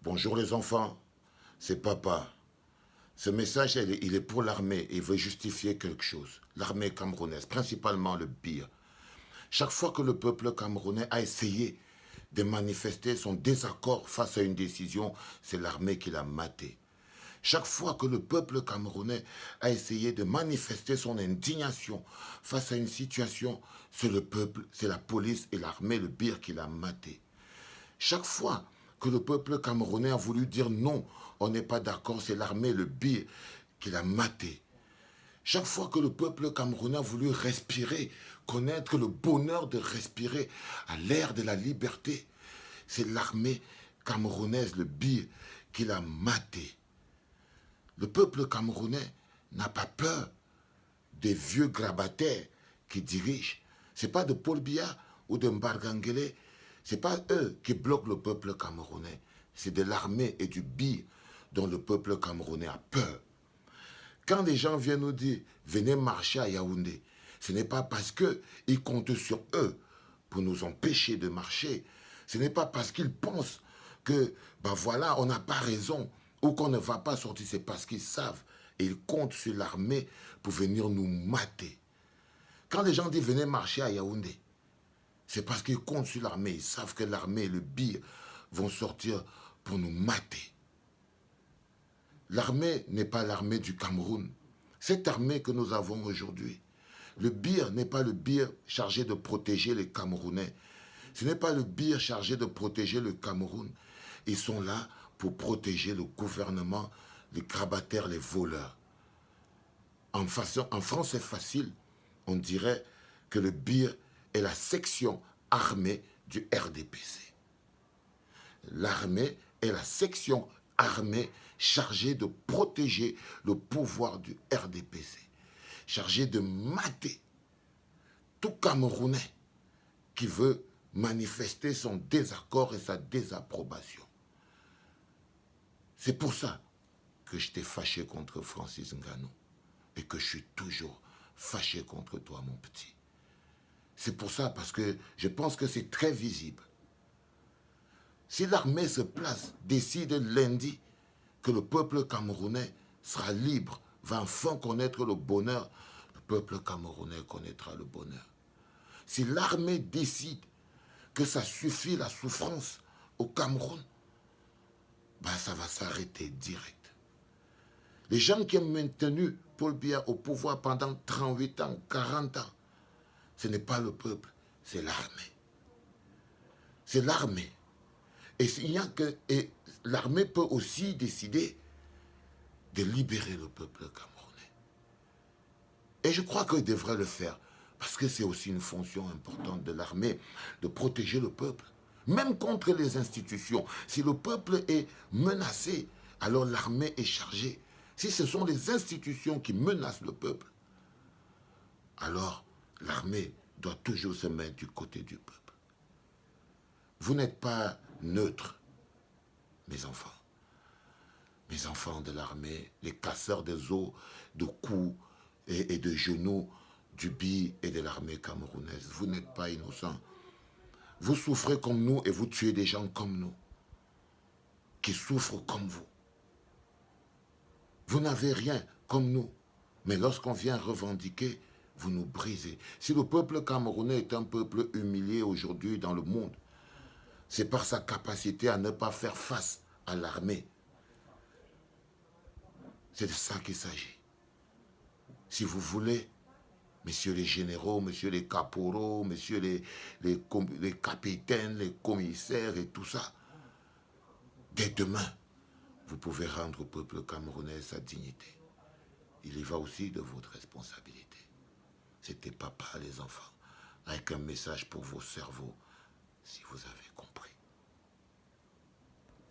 Bonjour les enfants, c'est papa. Ce message, il est pour l'armée et il veut justifier quelque chose. L'armée camerounaise, principalement le BIR. Chaque fois que le peuple camerounais a essayé de manifester son désaccord face à une décision, c'est l'armée qui l'a maté. Chaque fois que le peuple camerounais a essayé de manifester son indignation face à une situation, c'est le peuple, c'est la police et l'armée, le BIR qui l'a maté. Chaque fois que le peuple camerounais a voulu dire non, on n'est pas d'accord, c'est l'armée, le BIR, qui l'a maté. Chaque fois que le peuple camerounais a voulu respirer, connaître le bonheur de respirer à l'ère de la liberté, c'est l'armée camerounaise, le BIR, qui l'a maté. Le peuple camerounais n'a pas peur des vieux grabataires qui dirigent. Ce n'est pas de Paul Biya ou de Mbargangele. Ce n'est pas eux qui bloquent le peuple camerounais. C'est de l'armée et du BIR dont le peuple camerounais a peur. Quand les gens viennent nous dire « venez marcher à Yaoundé », ce n'est pas parce qu'ils comptent sur eux pour nous empêcher de marcher. Ce n'est pas parce qu'ils pensent que, ben voilà, on n'a pas raison ou qu'on ne va pas sortir. C'est parce qu'ils savent et ils comptent sur l'armée pour venir nous mater. Quand les gens disent « venez marcher à Yaoundé », c'est parce qu'ils comptent sur l'armée. Ils savent que l'armée et le BIR vont sortir pour nous mater. L'armée n'est pas l'armée du Cameroun. Cette armée que nous avons aujourd'hui, le BIR n'est pas le BIR chargé de protéger les Camerounais. Ce n'est pas le BIR chargé de protéger le Cameroun. Ils sont là pour protéger le gouvernement, les grabataires, les voleurs. En France, c'est facile. On dirait que le BIR est la section armée du RDPC. L'armée est la section armée chargée de protéger le pouvoir du RDPC, chargée de mater tout Camerounais qui veut manifester son désaccord et sa désapprobation. C'est pour ça que j'étais fâché contre Francis Ngannou et que je suis toujours fâché contre toi, mon petit. C'est pour ça, parce que je pense que c'est très visible. Si l'armée se place, décide lundi que le peuple camerounais sera libre, va enfin connaître le bonheur, le peuple camerounais connaîtra le bonheur. Si l'armée décide que ça suffit la souffrance au Cameroun, ben ça va s'arrêter direct. Les gens qui ont maintenu Paul Biya au pouvoir pendant 38 ans, 40 ans, ce n'est pas le peuple, c'est l'armée. C'est l'armée. Et l'armée peut aussi décider de libérer le peuple camerounais. Et je crois qu'il devrait le faire, parce que c'est aussi une fonction importante de l'armée, de protéger le peuple, même contre les institutions. Si le peuple est menacé, alors l'armée est chargée. Si ce sont les institutions qui menacent le peuple, alors l'armée doit toujours se mettre du côté du peuple. Vous n'êtes pas neutre, mes enfants. Mes enfants de l'armée, les casseurs des os, de coups et de genoux du BIR et de l'armée camerounaise. Vous n'êtes pas innocents. Vous souffrez comme nous et vous tuez des gens comme nous, qui souffrent comme vous. Vous n'avez rien comme nous, mais lorsqu'on vient revendiquer, vous nous brisez. Si le peuple camerounais est un peuple humilié aujourd'hui dans le monde, c'est par sa capacité à ne pas faire face à l'armée. C'est de ça qu'il s'agit. Si vous voulez, messieurs les généraux, messieurs les caporaux, messieurs les capitaines, les commissaires et tout ça, dès demain, vous pouvez rendre au peuple camerounais sa dignité. Il y va aussi de votre responsabilité. C'était papa, les enfants, avec un message pour vos cerveaux, si vous avez.